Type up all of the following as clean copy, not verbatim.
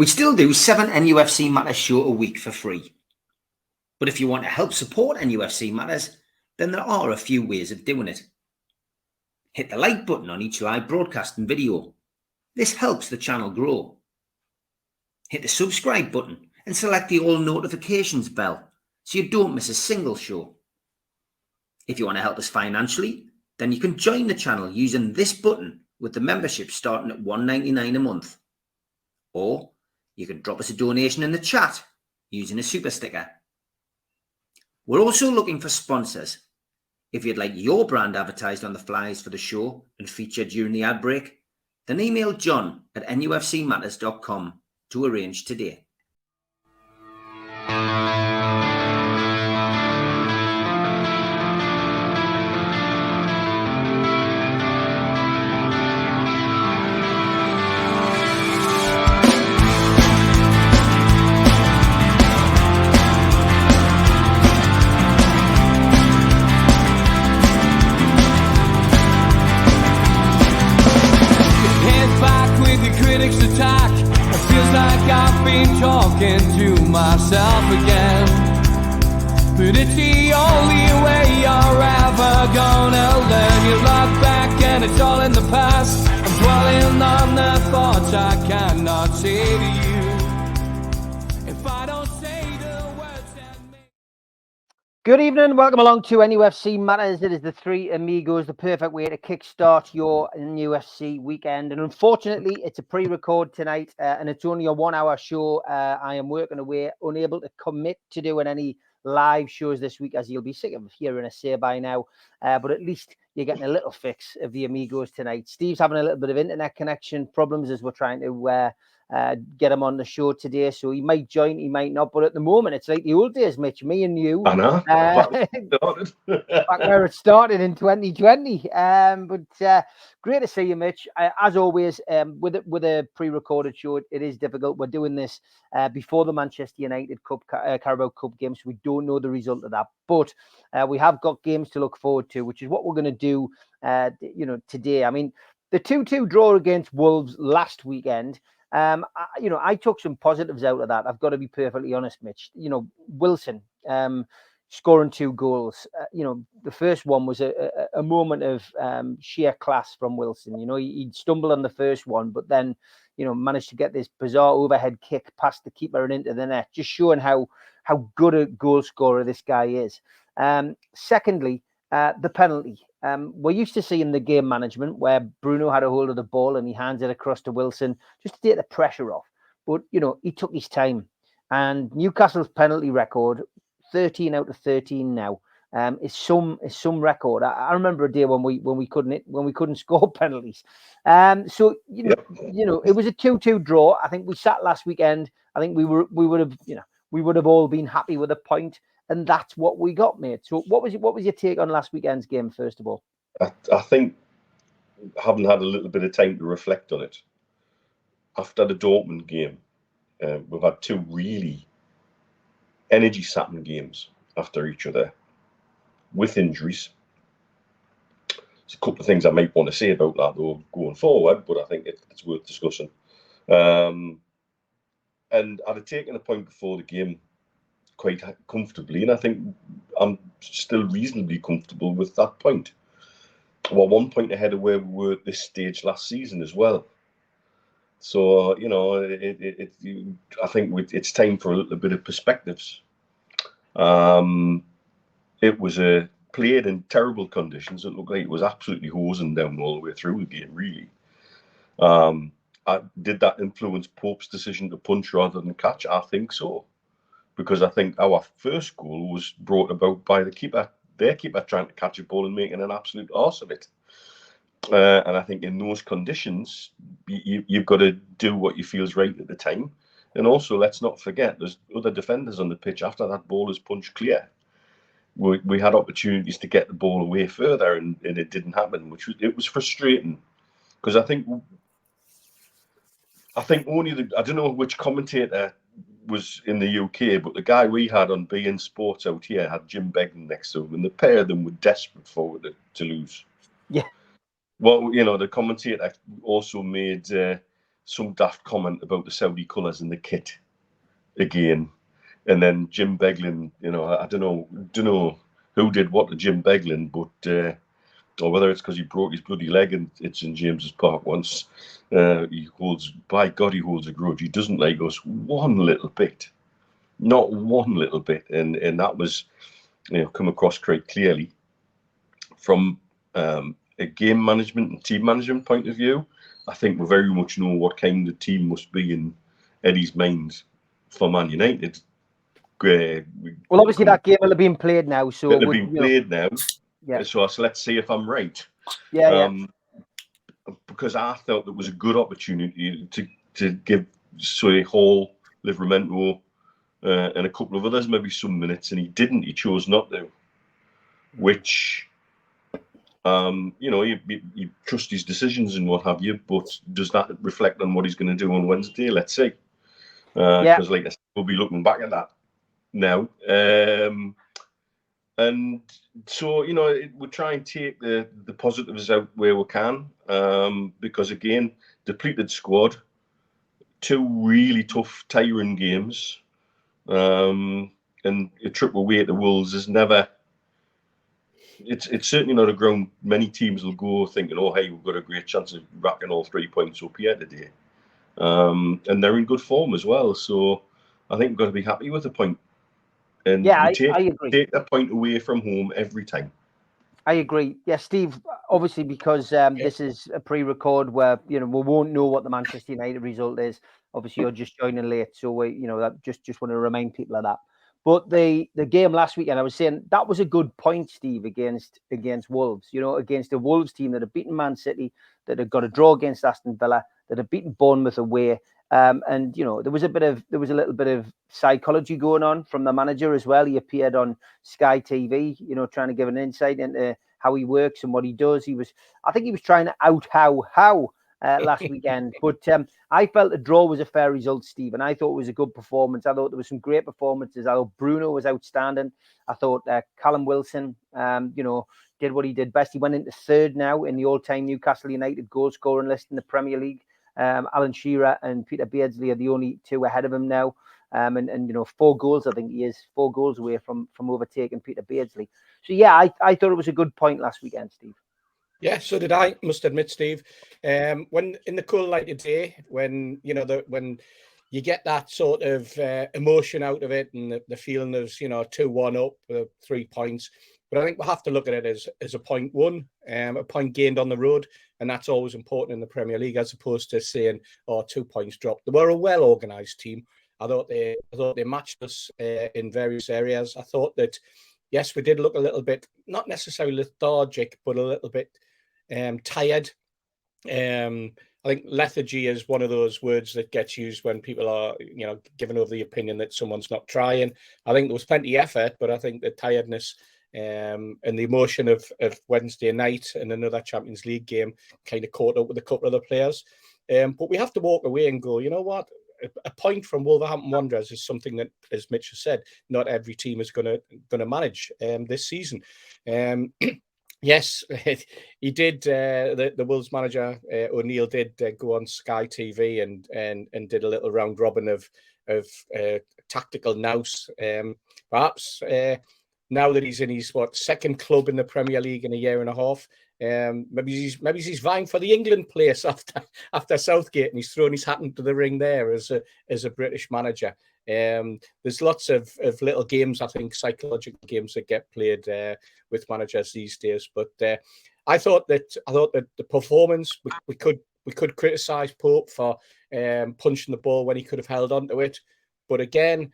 We still do 7 NUFC Matters show a week for free. But if you want to help support NUFC Matters, then there are a few ways of doing it. Hit the like button on each live broadcast and video. This helps the channel grow. Hit the subscribe button and select the all notifications bell so you don't miss a single show. If you want to help us financially, then you can join the channel using this button with the membership starting at $1.99 a month. Or you can drop us a donation in the chat using a super sticker. We're also looking for sponsors. If you'd like your brand advertised on the flyers for the show and featured during the ad break, then email John at nufcmatters.com to arrange today. Attack. It feels like I've been talking to myself again, but it's the only way you're ever gonna learn. You look back and it's all in the past. I'm dwelling on the thoughts I cannot say to you. If I don't say the words that make... Good evening, welcome along to NUFC Matters. It is the three amigos, the perfect way to kickstart your NUFC weekend. And unfortunately, it's a pre-record tonight, and it's only a 1 hour show. I am working away, unable to commit to doing any live shows this week, as you'll be sick of hearing us say by now. But at least you're getting a little fix of the amigos tonight. Steve's having a little bit of internet connection problems as we're trying to get him on the show today, so he might join, he might not, but at the moment it's like the old days, Mitch, me and you, back where it started in 2020. But great to see you, Mitch. As always, with a pre-recorded show, it is difficult. We're doing this before the Manchester United Cup, Carabao Cup game, so we don't know the result of that, but we have got games to look forward to, which is what we're going to do today. I mean, the 2-2 draw against Wolves last weekend, I took some positives out of that. I've got to be perfectly honest, Mitch. Wilson scoring 2 goals. The first one was a moment of sheer class from Wilson. He'd stumbled on the first one, but then, managed to get this bizarre overhead kick past the keeper and into the net, just showing how good a goal scorer this guy is. Secondly, the penalty. We're used to seeing the game management where Bruno had a hold of the ball and he hands it across to Wilson just to take the pressure off. But, he took his time. And Newcastle's penalty record, 13 out of 13 now, is some record. I remember a day when we couldn't score penalties. It was a 2-2 draw. I think we sat last weekend. I think we would have all been happy with a point. And that's what we got, mate. So what was your take on last weekend's game, first of all? I think, having had a little bit of time to reflect on it, after the Dortmund game, we've had 2 really energy-sapping games after each other with injuries. There's a couple of things I might want to say about that, though, going forward, but I think it's worth discussing. And I'd have taken a point before the game quite comfortably, and I think I'm still reasonably comfortable with that point. We're 1 point ahead of where we were at this stage last season as well. So I think it's time for a little bit of perspectives. It was played in terrible conditions. It looked like it was absolutely hosing down all the way through the game, really. Did that influence Pope's decision to punch rather than catch? I think so. Because I think our first goal was brought about by their keeper trying to catch a ball and making an absolute arse of it. And I think in those conditions, you've got to do what you feel is right at the time. And also, let's not forget, there's other defenders on the pitch after that ball is punched clear. We had opportunities to get the ball away further, and it didn't happen, it was frustrating. Because I think only I don't know which commentator was in the UK, but the guy we had on beIN Sports out here had Jim Beggan next to him, and the pair of them were desperate for it to lose. Yeah. Well, the commentator also made some daft comment about the Saudi colours in the kit again. And then Jim Beglin, I don't know who did what to Jim Beglin, but or whether it's because he broke his bloody leg and it's in James's Park once. He holds a grudge. He doesn't like us one little bit, not one little bit, and that was come across quite clearly from a game management and team management point of view. I think we very much know what kind of team must be in Eddie's mind for Man United. Well, obviously that game will have been played now, so it'll have been played now. Yeah. So let's see if I'm right. Yeah. Because I thought it was a good opportunity to give Soy Hall, Livramento, and a couple of others maybe some minutes, and he didn't. He chose not to. Which, you trust his decisions and what have you, but does that reflect on what he's going to do on Wednesday? Let's see. Because, like I said, we'll be looking back at that now. And so, we try and take the positives out where we can, because, again, depleted squad, 2 really tough, tiring games, and a trip away to Wolves is never... It's certainly not a ground many teams will go thinking, oh, hey, we've got a great chance of racking all 3 points up here today. And they're in good form as well, so I think we've got to be happy with the point. And I agree. Take that point away from home every time. I agree. Yeah, Steve, obviously because this is a pre-record where, we won't know what the Manchester United result is. Obviously, you're just joining late, so we, that just want to remind people of that. But the game last weekend, I was saying that was a good point, Steve, against Wolves. Against a Wolves team that had beaten Man City, that had got a draw against Aston Villa, that had beaten Bournemouth away. And there was a little bit of psychology going on from the manager as well. He appeared on Sky TV, trying to give an insight into how he works and what he does. I think he was trying to out how last weekend. But I felt the draw was a fair result, Steve, and I thought it was a good performance. I thought there were some great performances. I thought Bruno was outstanding. I thought Callum Wilson, did what he did best. He went into 3rd now in the all-time Newcastle United goal scoring list in the Premier League. Alan Shearer and Peter Beardsley are the only 2 ahead of him now. And 4 goals, I think he is 4 goals away from overtaking Peter Beardsley. So, yeah, I thought it was a good point last weekend, Steve. Yeah, so did I, must admit, Steve. When in the cool light of day, when when you get that sort of emotion out of it and the feeling of 2-1 up, 3 points. But I think we'll have to look at it as a point won, a point gained on the road, and that's always important in the Premier League, as opposed to saying, 2 points dropped. They were a well-organised team. I thought they matched us in various areas. I thought that, yes, we did look a little bit, not necessarily lethargic, but a little bit tired. I think lethargy is one of those words that gets used when people are, giving over the opinion that someone's not trying. I think there was plenty of effort, but I think the tiredness and the emotion of Wednesday night and another Champions League game kind of caught up with a couple of the players. But we have to walk away and go, you know what? A point from Wolverhampton Wanderers is something that, as Mitch has said, not every team is going to manage this season. Yes, he did. The Wolves manager O'Neill did go on Sky TV and did a little round robin of tactical nous. Perhaps now that he's in his second club in the Premier League in a year and a half, maybe he's vying for the England place after Southgate, and he's thrown his hat into the ring there as a British manager. There's lots of little games, I think, psychological games that get played with managers these days. But I thought that the performance, we could criticise Pope for punching the ball when he could have held on to it. But again,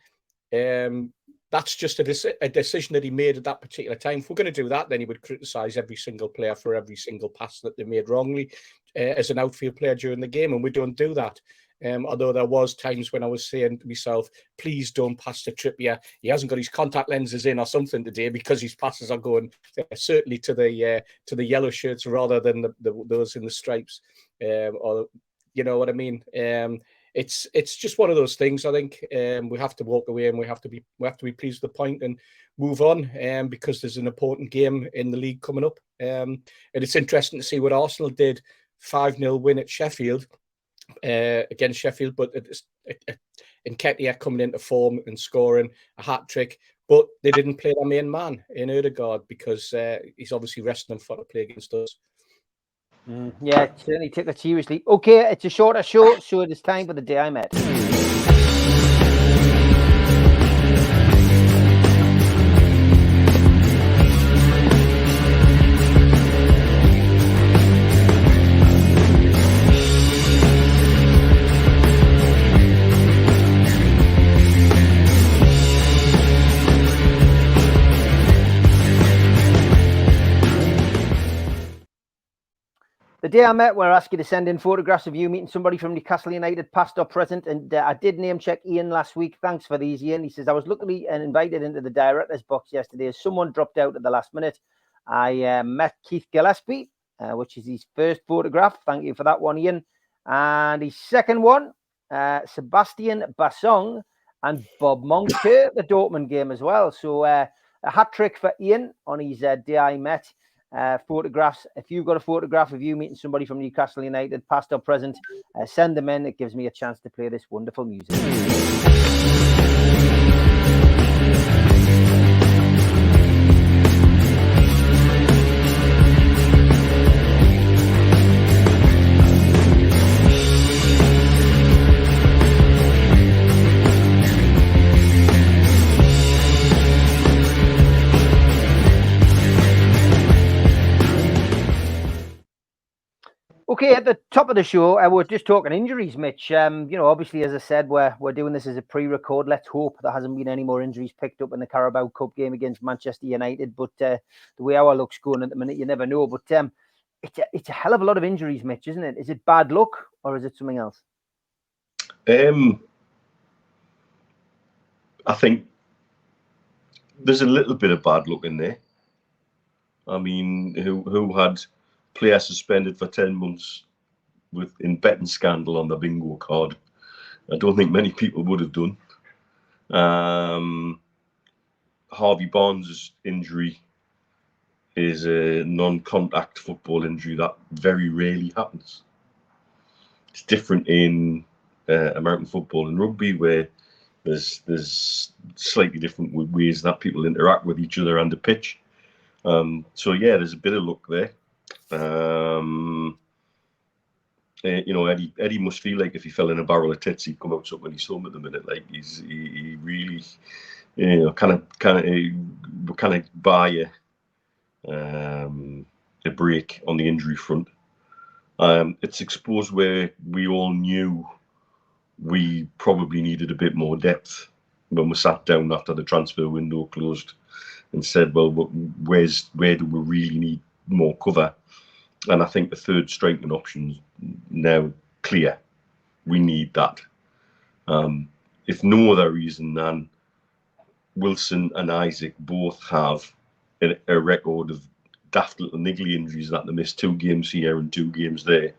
that's just a decision that he made at that particular time. If we're going to do that, then he would criticise every single player for every single pass that they made wrongly as an outfield player during the game, and we don't do that. Although there was times when I was saying to myself, please don't pass to Trippier. He hasn't got his contact lenses in or something today, because his passes are going certainly to the yellow shirts rather than those in the stripes. Or you know what I mean? It's just one of those things. I think we have to walk away and we have to be pleased with the point and move on, because there's an important game in the league coming up. And it's interesting to see what Arsenal did. 5-0 win at Sheffield. against Sheffield, but Nketiah coming into form and scoring a hat-trick. But they didn't play their main man in Ødegaard because he's obviously resting him for to play against us. Yeah, certainly took it seriously. Okay, it's a shorter show, so it is time for the day I met. The day I met, we're asked you to send in photographs of you meeting somebody from Newcastle United, past or present. And I did name check Ian last week. Thanks for these, Ian. He says, I was luckily invited into the director's box yesterday as someone dropped out at the last minute. I met Keith Gillespie, which is his first photograph. Thank you for that one, Ian. And his second one, Sebastian Bassong and Bob Moncur at the Dortmund game as well. So a hat trick for Ian on his day I met. Photographs. If you've got a photograph of you meeting somebody from Newcastle United, past or present, send them in. It gives me a chance to play this wonderful music. Okay, at the top of the show, we're just talking injuries, Mitch. Obviously, as I said, we're doing this as a pre-record. Let's hope there hasn't been any more injuries picked up in the Carabao Cup game against Manchester United. But the way our luck's going at the minute, you never know. But it's a hell of a lot of injuries, Mitch, isn't it? Is it bad luck or is it something else? I think there's a little bit of bad luck in there. I mean, who had player suspended for 10 months in betting scandal on the bingo card? I don't think many people would have done. Harvey Barnes' injury is a non-contact football injury that very rarely happens. It's different in American football and rugby, where there's slightly different ways that people interact with each other on the pitch. So yeah, there's a bit of luck there. Eddie must feel like if he fell in a barrel of tits, he'd come out something he's home at the minute. Like he really, kind of buy a break on the injury front. It's exposed where we all knew we probably needed a bit more depth when we sat down after the transfer window closed and said, well, where do we really need more cover? And I think the third striking option's now clear. We need that. If no other reason than Wilson and Isaac both have a record of daft little niggly injuries that they missed 2 games here and 2 games there.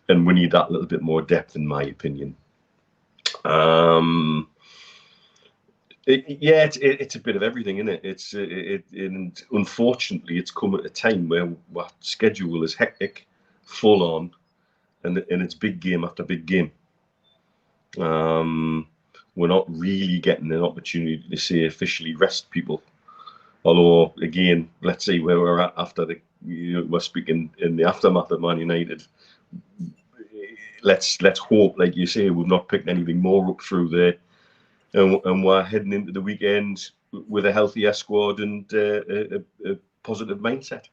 And we need that little bit more depth, in my opinion. It's a bit of everything, isn't it? And unfortunately, it's come at a time where our schedule is hectic, full on, and it's big game after big game. We're not really getting an opportunity to say officially rest people. Although, again, let's see where we're at after we're speaking in the aftermath of Man United. Let's hope, like you say, we've not picked anything more up through there. And we're heading into the weekend with a healthier squad and a positive mindset.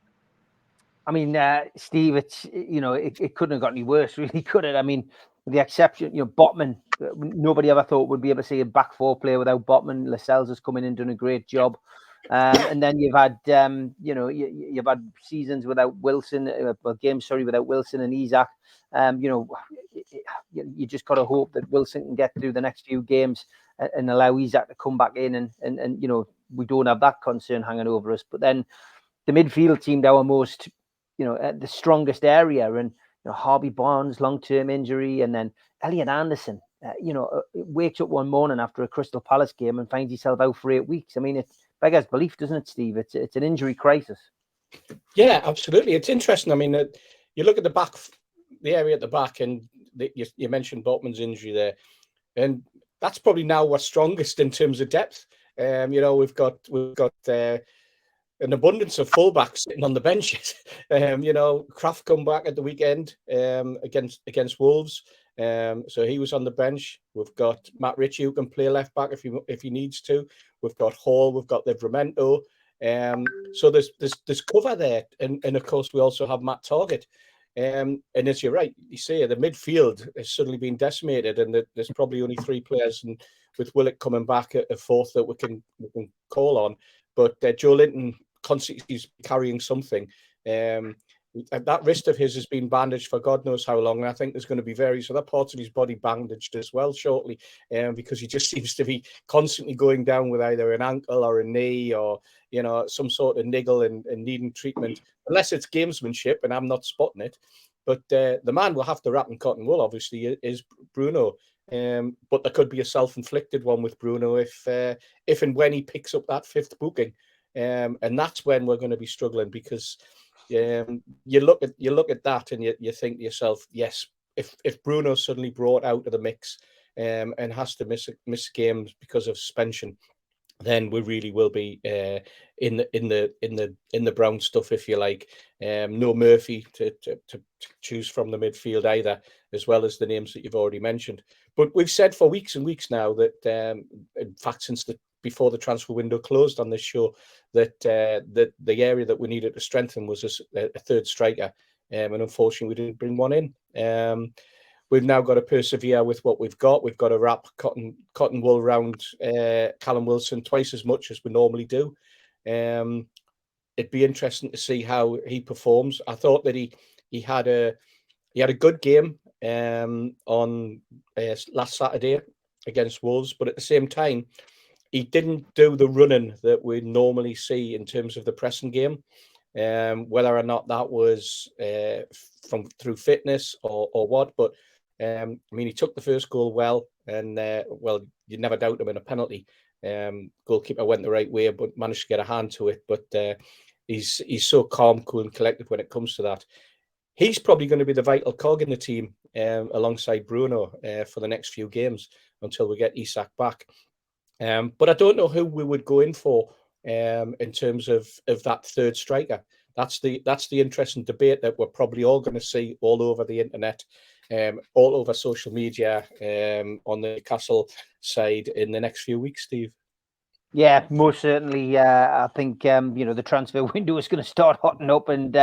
I mean, Steve, it couldn't have got any worse, really, could it? I mean, with the exception, Botman, nobody ever thought would be able to see a back 4 player without Botman. Lascelles has come in and done a great job. And then you've had, you've had seasons without Wilson, without Wilson and Isak. You just got to hope that Wilson can get through the next few games and allow Isak to come back in, and we don't have that concern hanging over us. But then the midfield seemed our most, the strongest area, and Harvey Barnes long-term injury, and then Elliot Anderson, wakes up one morning after a Crystal Palace game and finds himself out for 8 weeks. I mean, it beggars belief, doesn't it, Steve? It's an injury crisis. Yeah, absolutely. It's interesting. I mean, you look at the area at the back, and you mentioned Botman's injury there, and that's probably now our strongest in terms of depth. We've got an abundance of fullbacks sitting on the bench. Kraft come back at the weekend against Wolves. So he was on the bench. We've got Matt Ritchie who can play left back if he needs to. We've got Hall. We've got Livramento. So there's cover there, and of course we also have Matt Targett. And as you're right, you say the midfield has suddenly been decimated, and there's probably only 3 players, and with Willock coming back at a fourth that we can call on. But Joe Linton constantly is carrying something. That wrist of his has been bandaged for God knows how long. And I think there's going to be various other parts of his body bandaged as well shortly, because he just seems to be constantly going down with either an ankle or a knee or, some sort of niggle and needing treatment, unless it's gamesmanship, and I'm not spotting it. But the man will have to wrap in cotton wool, obviously, is Bruno. But there could be a self-inflicted one with Bruno if and when he picks up that 5th booking. And that's when we're going to be struggling, because you look at that and you think to yourself, yes, if Bruno's suddenly brought out of the mix and has to miss games because of suspension, then we really will be in the brown stuff, if you like. No Murphy to choose from the midfield either, as well as the names that you've already mentioned. But we've said for weeks and weeks now that, in fact, since before the transfer window closed on this show, that the area that we needed to strengthen was a 3rd striker, and unfortunately we didn't bring one in. We've now got to persevere with what we've got. We've got to wrap cotton wool around Callum Wilson twice as much as we normally do. It'd be interesting to see how he performs. I thought that he had a good game on last Saturday against Wolves, but at the same time, he didn't do the running that we normally see in terms of the pressing game. Whether or not that was through fitness or what, but he took the first goal well, and you never doubt him in a penalty. Goalkeeper went the right way, but managed to get a hand to it. But he's so calm, cool, and collected when it comes to that. He's probably going to be the vital cog in the team alongside Bruno for the next few games until we get Isak back. But I don't know who we would go in for in terms of that 3rd striker. That's the interesting debate that we're probably all going to see all over the internet, all over social media, on the Newcastle side in the next few weeks, Steve. Yeah, most certainly. I think, the transfer window is going to start hotting up. And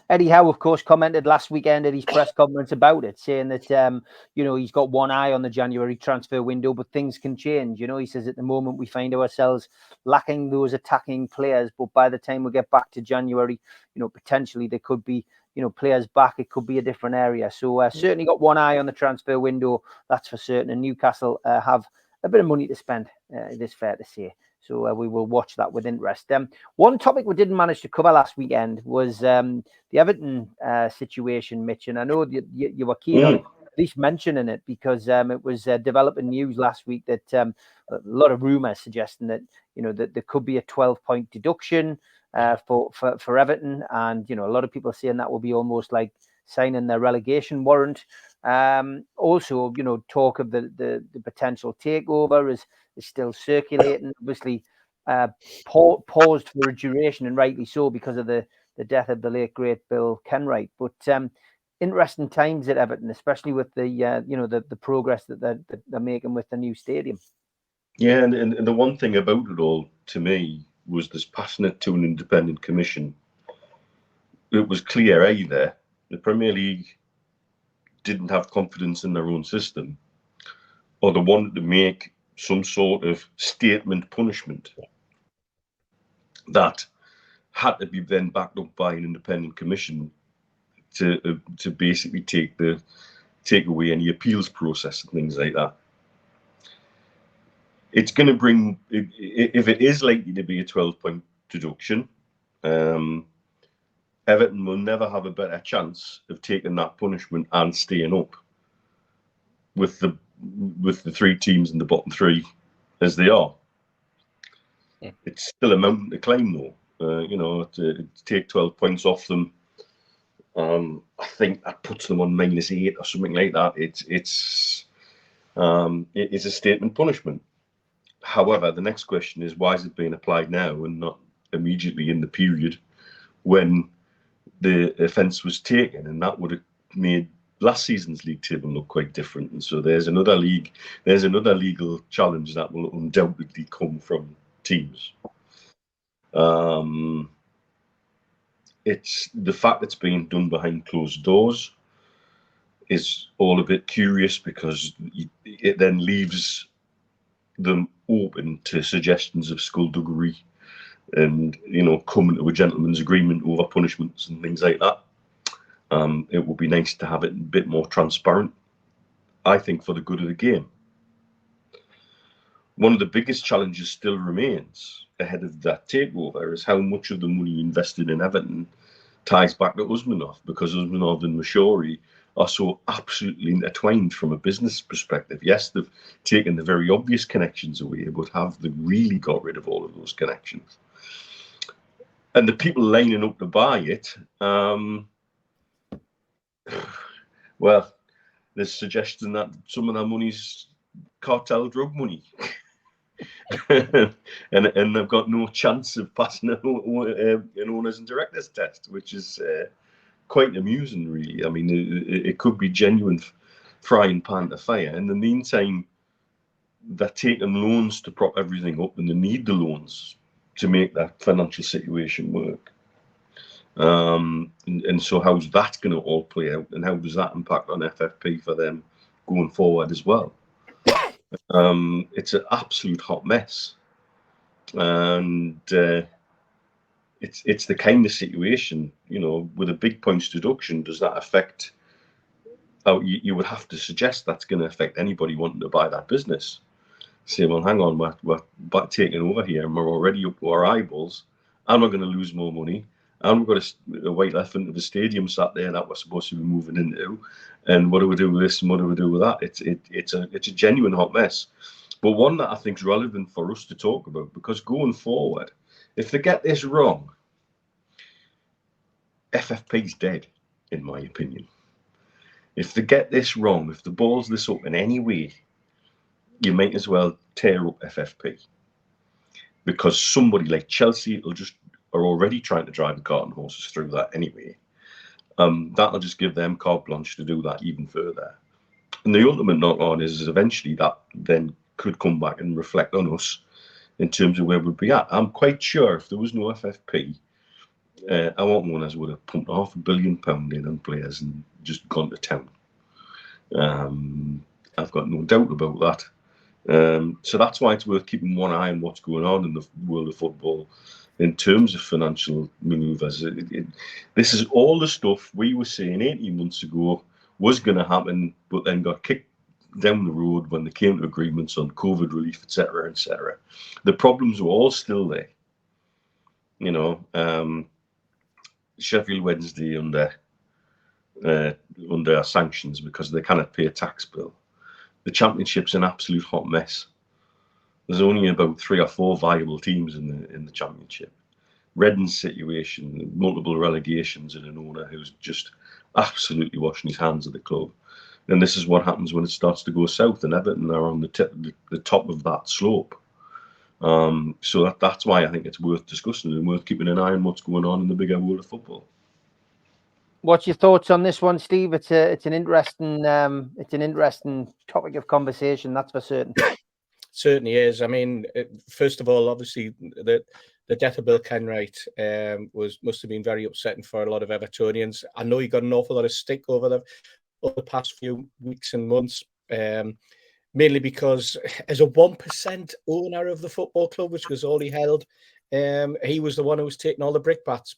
Eddie Howe, of course, commented last weekend at his press conference about it, saying that, he's got one eye on the January transfer window, but things can change. He says at the moment we find ourselves lacking those attacking players. But by the time we get back to January, potentially there could be, players back. It could be a different area. So certainly got one eye on the transfer window. That's for certain. And Newcastle have a bit of money to spend, it is fair to say. So we will watch that with interest. One topic we didn't manage to cover last weekend was the Everton situation, Mitch. And I know you were keen on at least mentioning it, because it was developing news last week that a lot of rumours suggesting that, that there could be a 12-point deduction for Everton. And, a lot of people saying that will be almost like signing their relegation warrant. Also, talk of the potential takeover is still circulating. Obviously, paused for a duration, and rightly so, because of the death of the late great Bill Kenwright. But interesting times at Everton, especially with the progress that they're making with the new stadium. Yeah, and the one thing about it all to me was this passing it to an independent commission. It was clear either the Premier League didn't have confidence in their own system, or they wanted to make some sort of statement punishment that had to be then backed up by an independent commission to basically take away any appeals process and things like that. It's going to bring, if it is likely to be a 12-point deduction, Everton will never have a better chance of taking that punishment and staying up with the 3 teams in the bottom 3 as they are. Yeah. It's still a mountain to climb, though. To take 12 points off them, I think that puts them on -8 or something like that. It is a statement punishment. However, the next question is, why is it being applied now and not immediately in the period when the offence was taken? And that would have made last season's league table look quite different. And so there's another legal challenge that will undoubtedly come from teams. It's the fact it's being done behind closed doors is all a bit curious, because it then leaves them open to suggestions of skullduggery and, coming to a gentleman's agreement over punishments and things like that. It would be nice to have it a bit more transparent, I think, for the good of the game. One of the biggest challenges still remains ahead of that takeover is how much of the money invested in Everton ties back to Usmanov, because Usmanov and Mashori are so absolutely intertwined from a business perspective. Yes, they've taken the very obvious connections away, but have they really got rid of all of those connections? And the people lining up to buy it, well, there's suggestion that some of that money's cartel drug money. and they've got no chance of passing an owners and directors test, which is quite amusing, really. I mean, it could be genuine frying pan to fire. In the meantime, they're taking loans to prop everything up, and they need the loans to make that financial situation work. And so how's that going to all play out, and how does that impact on FFP for them going forward as well? It's an absolute hot mess, and it's the kind of situation, with a big points deduction. Does that affect? You would have to suggest that's going to affect anybody wanting to buy that business. Say, well, hang on, we're taking over here, and we're already up to our eyeballs, and we're going to lose more money, and we've got a white elephant of a stadium sat there that we're supposed to be moving into, and what do we do with this, and what do we do with that? It's a genuine hot mess, but one that I think is relevant for us to talk about, because going forward, if they get this wrong, FFP's dead, in my opinion. If they get this wrong, if the ball's this up in any way, you might as well tear up FFP, because somebody like Chelsea are already trying to drive the cart and horses through that anyway. That'll just give them carte blanche to do that even further. And the ultimate knock on is eventually that then could come back and reflect on us in terms of where we'd be at. I'm quite sure if there was no FFP, our owners would have pumped £500 million in on players and just gone to town. I've got no doubt about that. So that's why it's worth keeping one eye on what's going on in the world of football in terms of financial manoeuvres. This is all the stuff we were saying 18 months ago was going to happen, but then got kicked down the road when they came to agreements on COVID relief, etc., etc. The problems were all still there. Sheffield Wednesday under sanctions because they cannot pay a tax bill. The Championship's an absolute hot mess. There's only about 3 or 4 viable teams in the Championship. Reading's situation, multiple relegations, and an owner who's just absolutely washing his hands of the club. And this is what happens when it starts to go south, and Everton are on the top of that slope. So that's why I think it's worth discussing and worth keeping an eye on what's going on in the bigger world of football. What's your thoughts on this one, Steve? It's an interesting topic of conversation, that's for certain. Certainly is. I mean, first of all, obviously the death of Bill Kenwright must have been very upsetting for a lot of Evertonians. I know he got an awful lot of stick over the past few weeks and months, mainly because as a 1% owner of the football club, which was all he held, he was the one who was taking all the brickbats.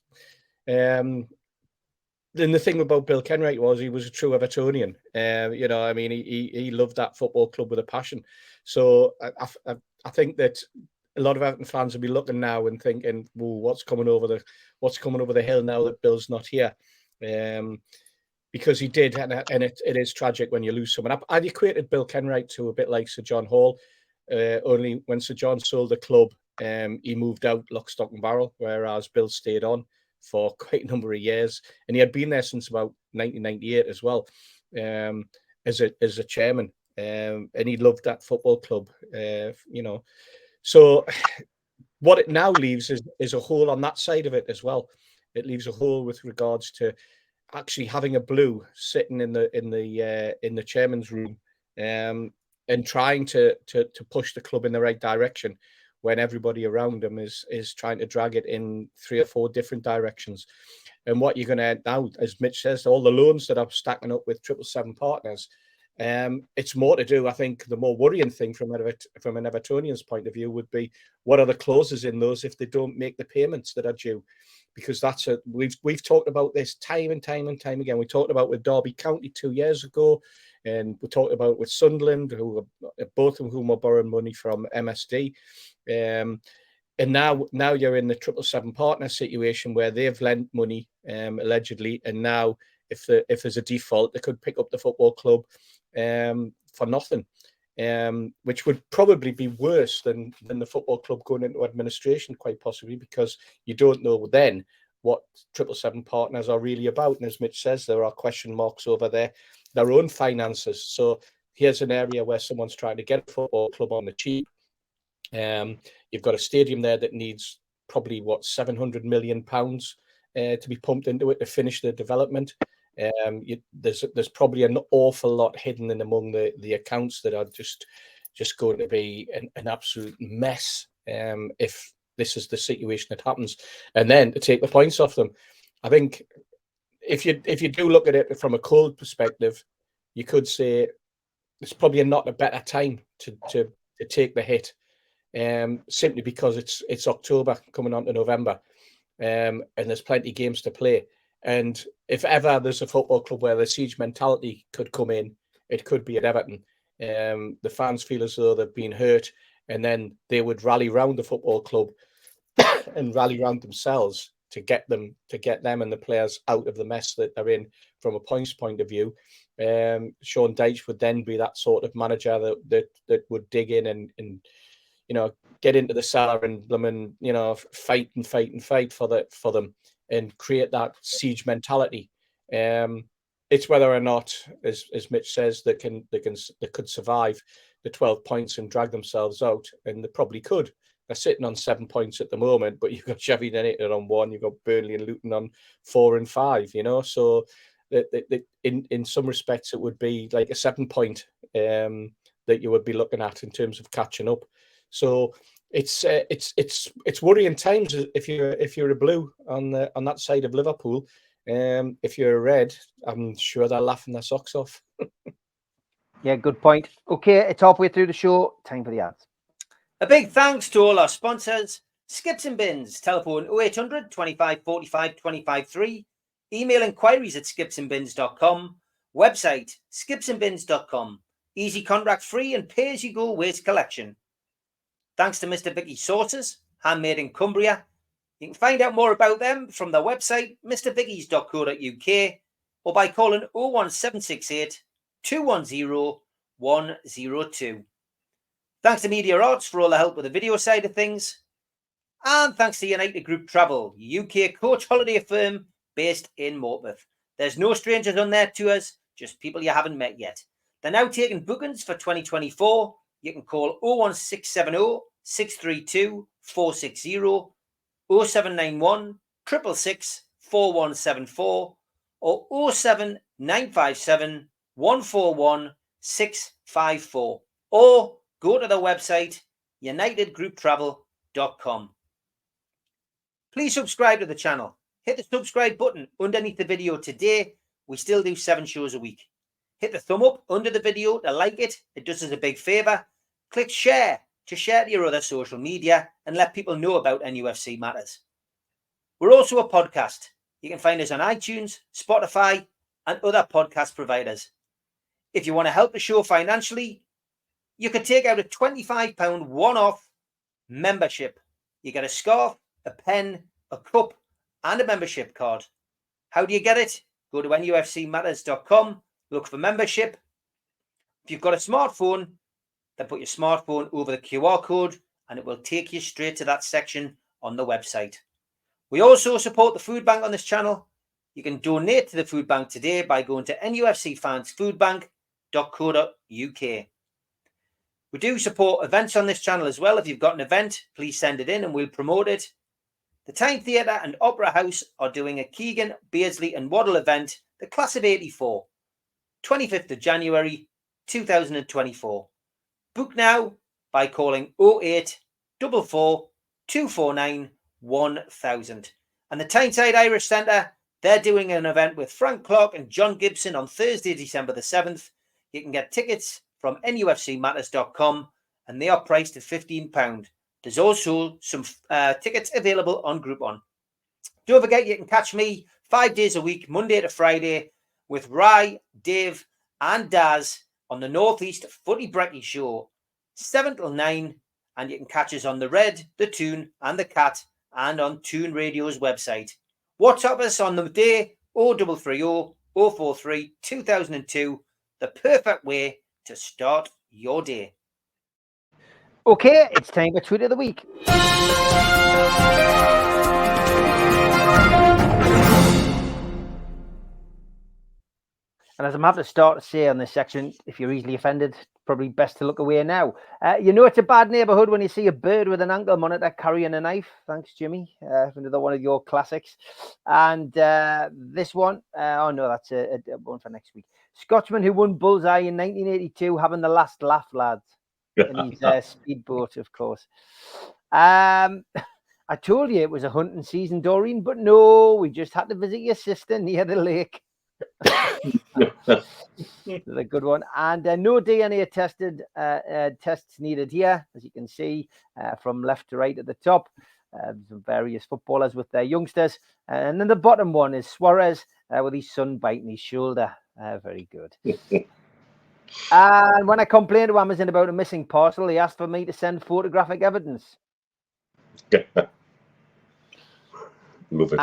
Then the thing about Bill Kenwright was he was a true Evertonian. I mean, he loved that football club with a passion. So I think that a lot of Everton fans will be looking now and thinking, "Whoa, what's coming over the hill now that Bill's not here?" Because he did, and it is tragic when you lose someone. I'd equated Bill Kenwright to a bit like Sir John Hall, only when Sir John sold the club, he moved out lock, stock and barrel, whereas Bill stayed on for quite a number of years, and he had been there since about 1998 as well, as a chairman, and he loved that football club, you know. So what it now leaves is a hole on that side of it as well. It leaves a hole with regards to actually having a blue sitting in the chairman's room, and trying to push the club in the right direction when everybody around him is trying to drag it in 3 or 4 different directions. And what you're going to end now, as Mitch says, all the loans that are stacking up with 777 partners, it's more to do. I think the more worrying thing from an Evertonian's point of view would be, what are the clauses in those if they don't make the payments that are due? Because we've talked about this time and time and time again. We talked about with Derby County 2 years ago, and we talked about with Sunderland, both of whom are borrowing money from MSD. And now you're in the 777 partner situation where they've lent money, allegedly, and now if there's a default, they could pick up the football club for nothing, which would probably be worse than the football club going into administration, quite possibly, because you don't know then what 777 partners are really about. And as Mitch says, there are question marks over their own finances. So here's an area where someone's trying to get a football club on the cheap. You've got a stadium there that needs probably £700 million to be pumped into it to finish the development. There's probably an awful lot hidden in among the accounts that are just going to be an absolute mess if this is the situation that happens. And then to take the points off them, I think if you do look at it from a cold perspective, you could say it's probably not a better time to take the hit, simply because it's October coming on to November, and there's plenty of games to play. And if ever there's a football club where the siege mentality could come in, it could be at Everton. The fans feel as though they've been hurt, and then they would rally round the football club and rally round themselves to get them and the players out of the mess that they're in from a points point of view. Sean Dyche would then be that sort of manager that would dig in and get into the cellar and fight for them and create that siege mentality. It's whether or not, as Mitch says, they could survive the 12 points and drag themselves out, and they probably could. They're sitting on 7 points at the moment, but you've got Sheffield United on 1, you've got Burnley and Luton on 4 and 5. So in some respects, it would be like a 7-point that you would be looking at in terms of catching up. So it's worrying times if you're a blue on that side of Liverpool. If you're a red, I'm sure they're laughing their socks off. Yeah, good point. Okay, it's halfway through the show. Time for the ads. A big thanks to all our sponsors: Skips and Bins, telephone 0800 25 45 25 3, email inquiries at skipsandbins.com, website skipsandbins.com, easy contract free and pay as you go waste collection. Thanks to Mr. Vicky Sauces, handmade in Cumbria. You can find out more about them from their website, mrvickies.co.uk, or by calling 01768 210 102. Thanks to Media Arts for all the help with the video side of things. And thanks to United Group Travel, UK coach holiday firm based in Morpeth. There's no strangers on their tours, just people you haven't met yet. They're now taking bookings for 2024. You can call 01670 632 460, 0791 666 4174, or 07957 141 654, or go to the website unitedgrouptravel.com. Please subscribe to the channel. Hit the subscribe button underneath the video today. We still do 7 shows a week. Hit the thumb up under the video to like it. It does us a big favour. Click share to share to your other social media and let people know about NUFC matters. We're also a podcast. You can find us on iTunes, Spotify, and other podcast providers. If you want to help the show financially, you can take out a £25 one-off membership. You get a scarf, a pen, a cup, and a membership card. How do you get it? Go to nufcmatters.com, look for membership. If you've got a smartphone, then put your smartphone over the QR code and it will take you straight to that section on the website. We also support the food bank on this channel. You can donate to the food bank today by going to nufcfansfoodbank.co.uk. We do support events on this channel as well. If you've got an event, please send it in and we'll promote it. The Tyne Theatre and Opera House are doing a Keegan, Beardsley and Waddle event, the Class of 84, 25th of January 2024. Book now by calling 08 44 249 1000. And the Tyneside Irish Centre, they're doing an event with Frank Clark and John Gibson on Thursday, December the 7th. You can get tickets from nufcmatters.com and they are priced at £15. There's also some tickets available on Groupon. Don't forget, you can catch me 5 days a week, Monday to Friday, with Rye, Dave and Daz on the Northeast Footy Brekkie Show, 7 till 9. And you can catch us on the Red, the Toon and the Cat and on Toon Radio's website. WhatsApp us on the day 0330 043 2002, the perfect way to start your day. Okay, it's time for Tweet of the Week. And as I'm having to start to say on this section, if you're easily offended, probably best to look away now. You know it's a bad neighbourhood when you see a bird with an ankle monitor carrying a knife. Thanks, Jimmy. Another one of your classics. And this one, oh no, that's a one for next week. Scotsman who won Bullseye in 1982, having the last laugh, lads. In his speedboat, of course. I told you it was a hunting season, Doreen, but no, we just had to visit your sister near the lake. A good one. And no DNA tests needed here, as you can see, from left to right at the top. Some various footballers with their youngsters. And then the bottom one is Suarez with his son biting his shoulder. Very good. And when I complained to Amazon about a missing parcel, they asked for me to send photographic evidence. Move it.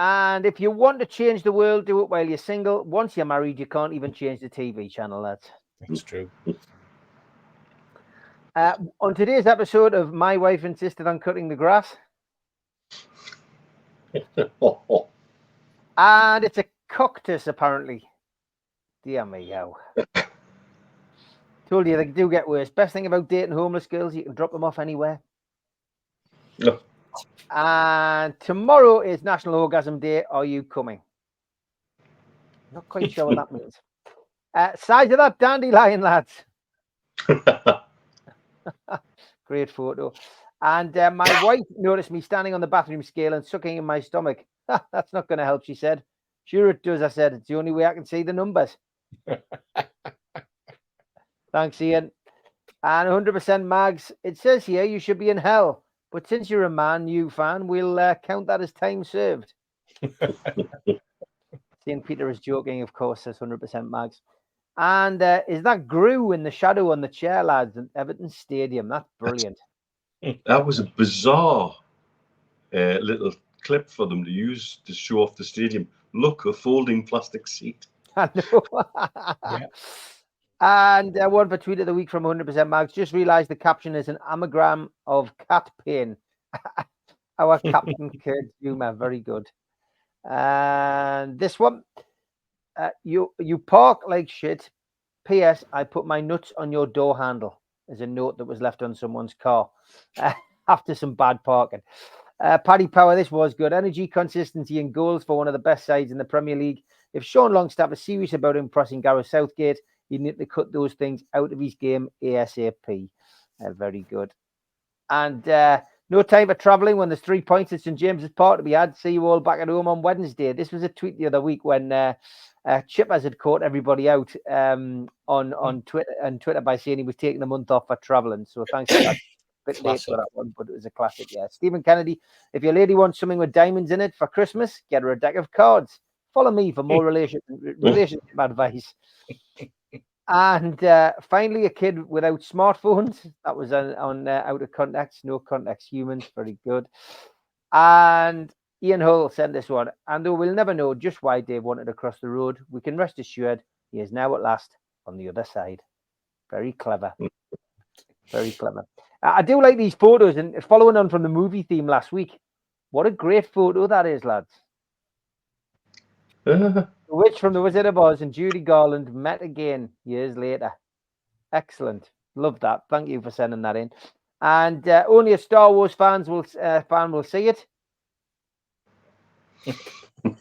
And if you want to change the world, do it while you're single. Once you're married, you can't even change the TV channel. That's true. On today's episode of My Wife Insisted on Cutting the Grass. And it's a cactus, apparently. Dear me, yo. Told you they do get worse. Best thing about dating homeless girls, you can drop them off anywhere. No. And tomorrow is National Orgasm Day. Are you coming? Not quite sure what that means. Size of that dandelion, lads. Great photo. And my wife noticed me standing on the bathroom scale and sucking in my stomach. That's not going to help, she said. Sure it does, I said. It's the only way I can see the numbers. Thanks, Ian. And 100% Mags. It says here you should be in hell. But since you're a Man U fan, we'll count that as time served. St. Peter is joking, of course, says 100% Mags. And is that Gru in the shadow on the chair, lads, at Everton Stadium? That's brilliant. That was a bizarre little clip for them to use to show off the stadium. Look, a folding plastic seat. I know. Yeah. And one for Tweet of the Week from 100% Mags. Just realised the caption is an anagram of cat pain. Our Captain Kurt Zuma. Very good. And this one. You park like shit. P.S. I put my nuts on your door handle. As a note that was left on someone's car after some bad parking. Paddy Power, this was good. Energy, consistency and goals for one of the best sides in the Premier League. If Sean Longstaff is serious about impressing Gareth Southgate, you need to cut those things out of his game ASAP. Very good. And no time for travelling when there's 3 points at St James's Park to be had. See you all back at home on Wednesday. This was a tweet the other week when Chippers had caught everybody out on Twitter by saying he was taking a month off for travelling. So thanks for that. Bit late for that one, but it was a classic. Yeah, Stephen Kennedy. If your lady wants something with diamonds in it for Christmas, get her a deck of cards. Follow me for more relationship advice. And finally, a kid without smartphones. That was on Out of Context, No Context Humans. Very good. And Ian Hull sent this one. And though we'll never know just why Dave wanted to cross the road, we can rest assured he is now at last on the other side. Very clever. Very clever. I do like these photos, and following on from the movie theme last week, What a great photo that is, lads. Uh, The Witch from the Wizard of Oz and Judy Garland met again years later. Excellent. Love that. Thank you for sending that in. And only a Star Wars fan will see it.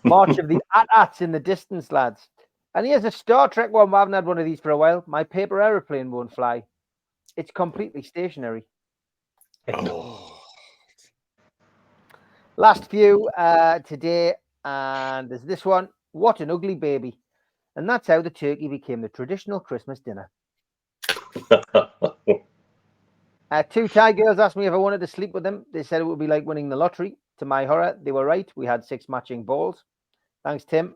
March of the AT-ATs in the distance, lads. And here's a Star Trek one. I haven't had one of these for a while. My paper aeroplane won't fly. It's completely stationary. Oh. Last few today, and there's this one. What an ugly baby. And that's how the turkey became the traditional Christmas dinner. Two Thai girls asked me if I wanted to sleep with them. They said it would be like winning the lottery. To my horror, they were right. We had 6 matching balls. Thanks, Tim.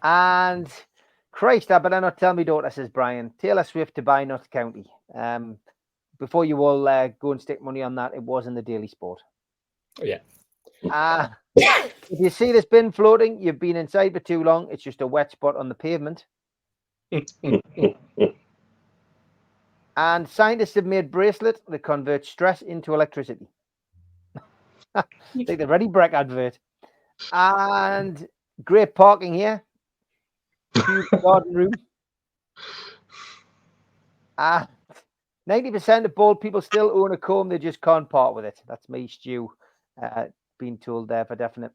And Christ, I better not tell me daughter, says Brian. Taylor Swift to buy Notts County. Before you all go and stick money on that, it was in the Daily Sport. Yeah. If you see this bin floating, you've been inside for too long. It's just a wet spot on the pavement. And scientists have made bracelets that convert stress into electricity. Like the Ready Break advert. And great parking here. Huge garden room. 90% of bald people still own a comb. They just can't part with it. That's me, Stu, being told there for definite.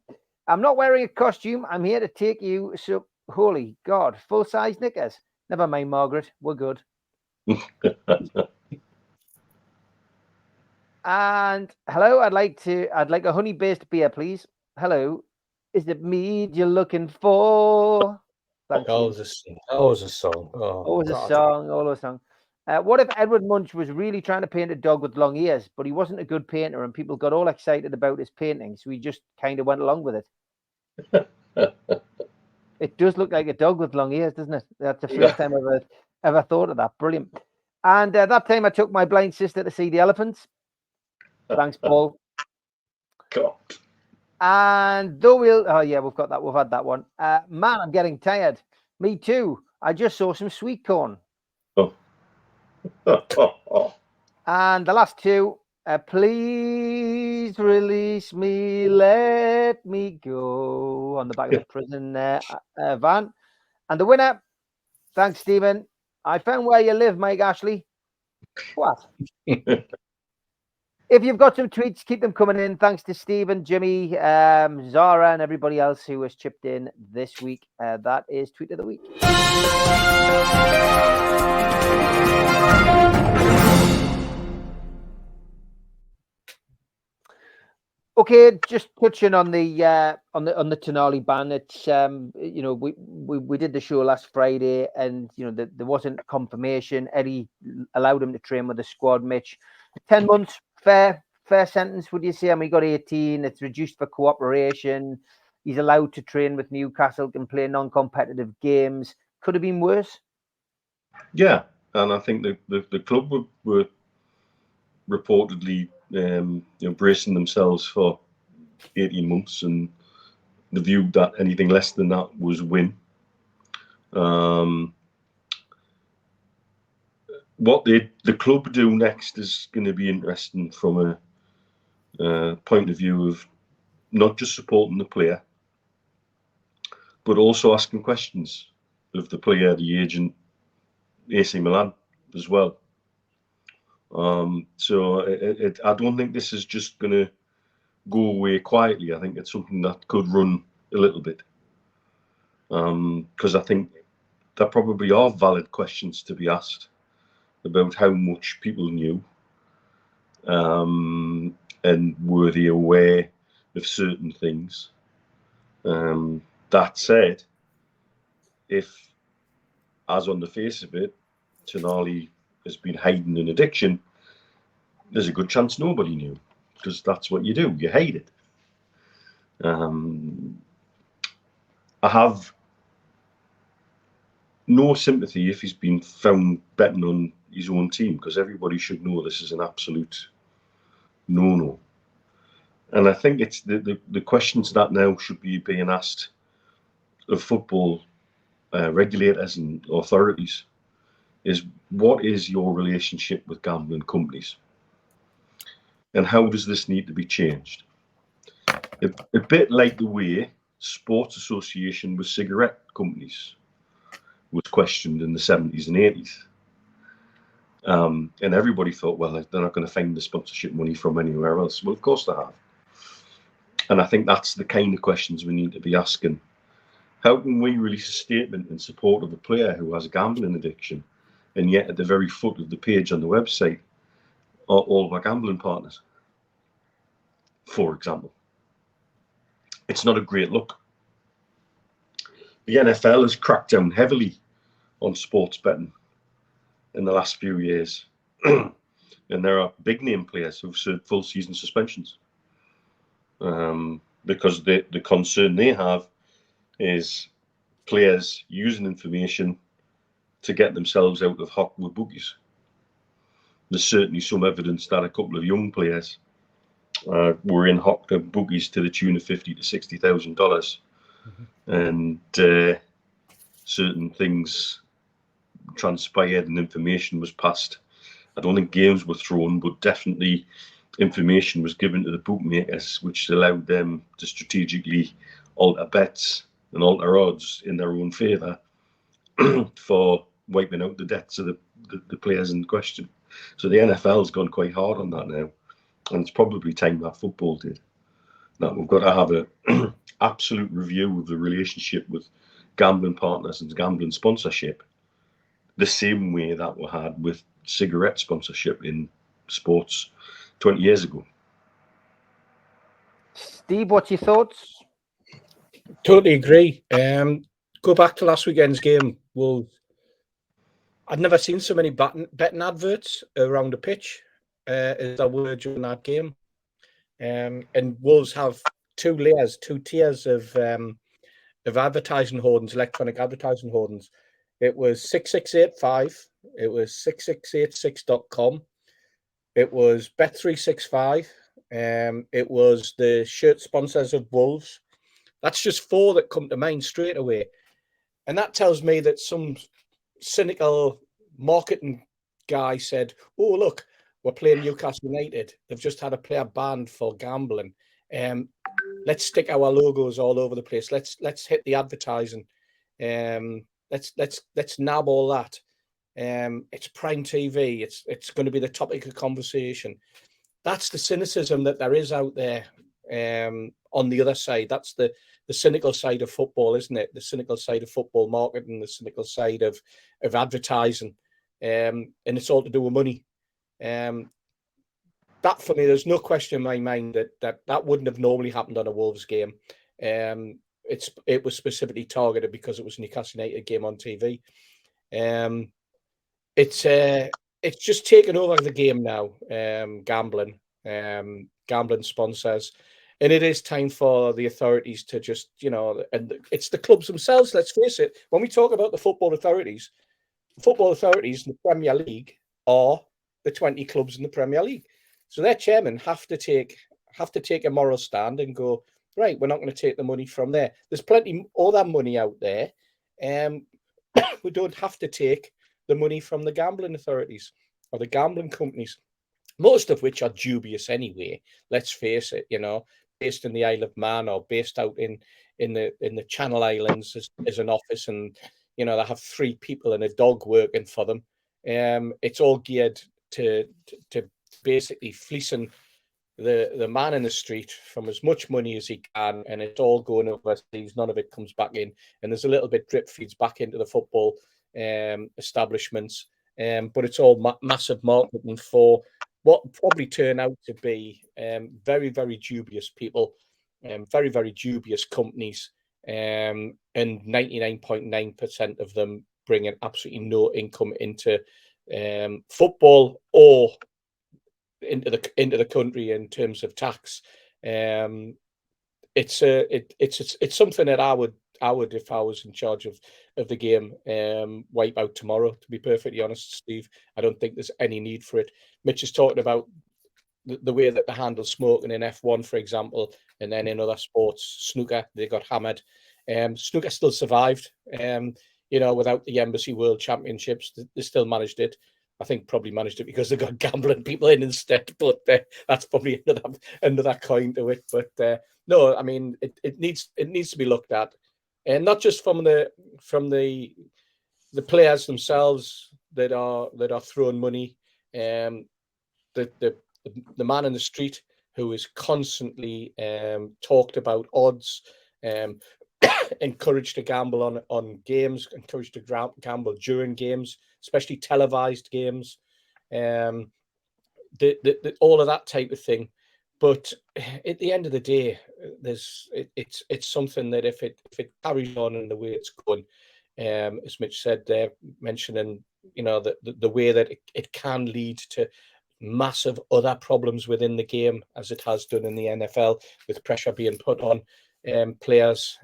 I'm not wearing a costume. I'm here to take you. So, holy God, full-size knickers. Never mind, Margaret. We're good. And hello, I'd like a honey-based beer, please. Hello, is it mead you're looking for? Thank you. Always a song. Oh, Always God. a song. Always a song. What if Edward Munch was really trying to paint a dog with long ears, but he wasn't a good painter, and people got all excited about his painting, so he just kind of went along with it? It does look like a dog with long ears, doesn't it? That's the first time I've ever thought of that. Brilliant. And that time I took my blind sister to see the elephants. Thanks, Paul. God. And though we've got that. We've had that one. Man, I'm getting tired. Me too. I just saw some sweet corn. Oh. And the last two. Please release me, let me go, on the back of the prison van. And the winner, thanks, Stephen. I found where you live, Mike Ashley. What? If you've got some tweets, keep them coming in. Thanks to Stephen, Jimmy, Zara, and everybody else who has chipped in this week. That is Tweet of the Week. Okay, just touching on the Tonali ban. It's we did the show last Friday, and there wasn't confirmation. Eddie allowed him to train with the squad. Mitch, 10 months, fair sentence, would you say? I mean, he got 18. It's reduced for cooperation. He's allowed to train with Newcastle, can play non-competitive games. Could have been worse. Yeah, and I think the club were reportedly bracing themselves for 18 months, and the view that anything less than that was win. What the club do next is going to be interesting from a point of view of not just supporting the player, but also asking questions of the player, the agent, AC Milan as well. So I don't think this is just going to go away quietly. I think it's something that could run a little bit, because I think there probably are valid questions to be asked about how much people knew, and were they aware of certain things. That said, if, as on the face of it, Tonali has been hiding an addiction, there's a good chance nobody knew, because that's what you do. You hide it. I have no sympathy if he's been found betting on his own team, because everybody should know this is an absolute no-no. And I think it's the questions that now should be being asked of football regulators and authorities is, what is your relationship with gambling companies? And how does this need to be changed? A bit like the way sports association with cigarette companies was questioned in the 70s and 80s. And everybody thought, well, they're not going to find the sponsorship money from anywhere else. Well, of course they have. And I think that's the kind of questions we need to be asking. How can we release a statement in support of a player who has a gambling addiction, and yet at the very foot of the page on the website are all of our gambling partners, for example? It's not a great look. The NFL has cracked down heavily on sports betting in the last few years. And there are big name players who've served full season suspensions because the concern they have is players using information to get themselves out of hock with bookies. There's certainly some evidence that a couple of young players were in hock with bookies to the tune of $50,000 to $60,000, and certain things transpired and information was passed. I don't think games were thrown, but definitely information was given to the bookmakers, which allowed them to strategically alter bets and alter odds in their own favour for wiping out the debts of the players in question. So the NFL's gone quite hard on that now, and it's probably time that football did. That we've got to have an absolute review of the relationship with gambling partners and gambling sponsorship, the same way that we had with cigarette sponsorship in sports 20 years ago. Steve, what's your thoughts? Totally agree. Go back to last weekend's game. Well, I'd never seen so many betting adverts around the pitch as there were during that game. And Wolves have two tiers of advertising hoardings, electronic advertising hoardings. It was 6685, it was 6686.com, it was Bet365, it was the shirt sponsors of Wolves. That's just four that come to mind straight away. And that tells me that some cynical marketing guy said, oh, look, we're playing Newcastle United. They've just had a player banned for gambling. Let's stick our logos all over the place. Let's hit the advertising. Let's nab all that. It's prime TV. It's going to be the topic of conversation. That's the cynicism that there is out there on the other side. That's the cynical side of football, isn't it? The cynical side of football marketing, the cynical side of advertising. And it's all to do with money. That for me, there's no question in my mind that wouldn't have normally happened on a Wolves game. It was specifically targeted because it was a Newcastle United game on TV. It's just taken over the game now. Gambling sponsors, and it is time for the authorities to just, and it's the clubs themselves. Let's face it. When we talk about the football authorities in the Premier League are the 20 clubs in the Premier League. So their chairman have to take a moral stand and go, right, we're not going to take the money from there. There's plenty all that money out there. We don't have to take the money from the gambling authorities or the gambling companies, most of which are dubious anyway. Let's face it, based in the Isle of Man or based out in the Channel Islands as an office, and they have 3 people and a dog working for them. It's all geared to basically fleecing the man in the street from as much money as he can, and it's all going overseas. None of it comes back in, and there's a little bit drip feeds back into the football establishments, but it's all massive marketing for what probably turn out to be very, very dubious people, very, very dubious companies, and 99.9% of them bringing absolutely no income into football or into the country in terms of tax. It's something that I would, if I was in charge of the game, wipe out tomorrow. To be perfectly honest, Steve, I don't think there's any need for it. Mitch is talking about the way that they handle smoking in F1, for example, and then in other sports, snooker, they got hammered. Snooker still survived. Without the Embassy World Championships, they still managed it. I think probably managed it because they got gambling people in instead. But that's probably another coin to it. But no, I mean it needs to be looked at, and not just from the players themselves that are throwing money. The man in the street who is constantly talked about odds, encouraged to gamble on games, encouraged to gamble during games, especially televised games, all of that type of thing. But at the end of the day, it's something that if it carries on in the way it's going, as Mitch said there, mentioning the way that it can lead to massive other problems within the game, as it has done in the NFL, with pressure being put on players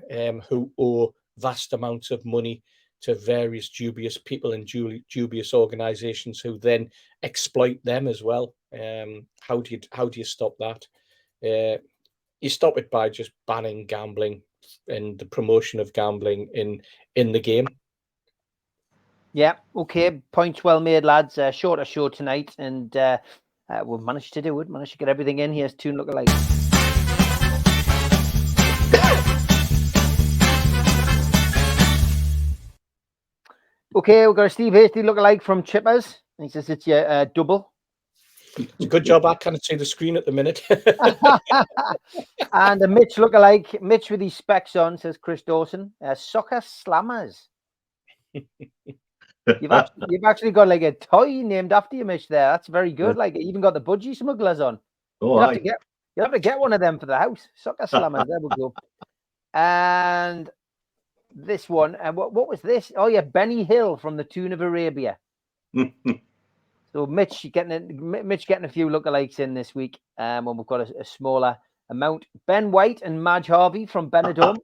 who owe vast amounts of money to various dubious people and dubious organisations who then exploit them as well. How do you stop that? You stop it by just banning gambling and the promotion of gambling in the game. Yeah, okay. Points well made, lads. Shorter show tonight, and we've managed to do it. Managed to get everything in. Here's two lookalikes. Okay, we've got a Steve Hasty lookalike from Chippers. He says it's your double. It's a good job I can't see the screen at the minute. And a Mitch lookalike. Mitch with his specs on, says Chris Dawson. Soccer Slammers. You've actually got like a toy named after you, Mitch. There, that's very good. Like, you even got the budgie smugglers on. Oh, you'll have to get one of them for the house. Soccer Slammers. There we go. And this one, and what was this? Oh yeah, Benny Hill from the Tune of Arabia. So Mitch getting a few lookalikes in this week. When we've got a smaller amount. Ben White and Madge Harvey from Benidorm.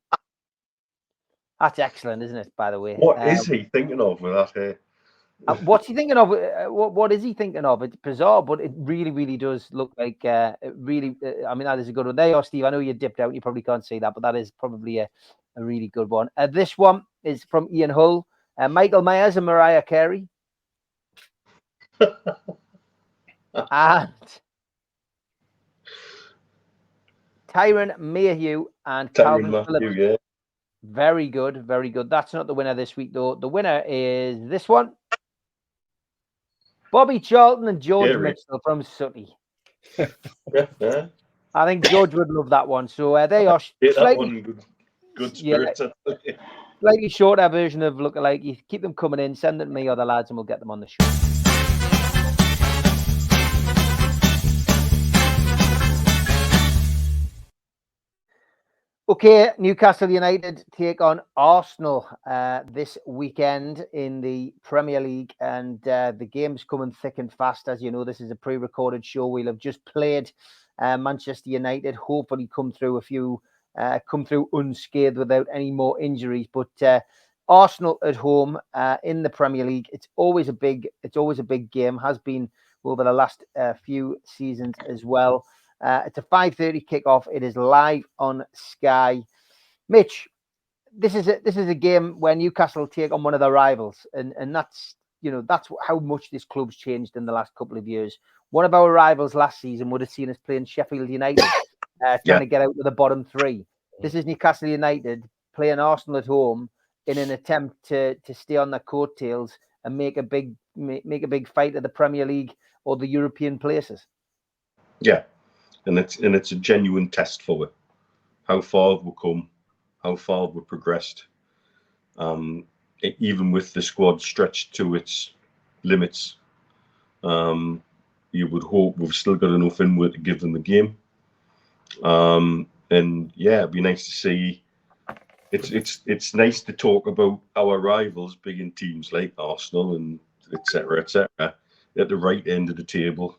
That's excellent, isn't it? By the way, what is he thinking of with that hair? What's he thinking of? What is he thinking of? It's bizarre, but it really, really does look like. I mean, that is a good one. There you are, Steve. I know you dipped out. You probably can't see that, but that is probably a really good one. This one is from Ian Hull, Michael Myers and Mariah Carey. And Tyron Mayhew and Calvin Phillips. Yeah. Very good, very good. That's not the winner this week, though. The winner is this one. Bobby Charlton and George Mitchell from Sutty. Yeah. I think George would love that one. So they are good spirits. Yeah, slightly shorter version of lookalike. You keep them coming in, send them to me or the lads, and we'll get them on the show. Okay, Newcastle United take on Arsenal this weekend in the Premier League, and the game's coming thick and fast. As you know, this is a pre-recorded show. We'll have just played Manchester United. Hopefully, come through unscathed without any more injuries. But Arsenal at home in the Premier League, it's always a big game. Has been over the last few seasons as well. It's a 5:30 kickoff. It is live on Sky. Mitch, this is a game where Newcastle take on one of their rivals, and that's how much this club's changed in the last couple of years. One of our rivals last season would have seen us playing Sheffield United, trying to get out of the bottom three. This is Newcastle United playing Arsenal at home in an attempt to stay on their coattails and make a big fight at the Premier League or the European places. Yeah. And it's a genuine test for it. How far we've come, how far we've progressed. Even with the squad stretched to its limits, you would hope we've still got enough in with to give them the game. And yeah, it'd be nice to see. It's nice to talk about our rivals, big in teams like Arsenal and etc. at the right end of the table.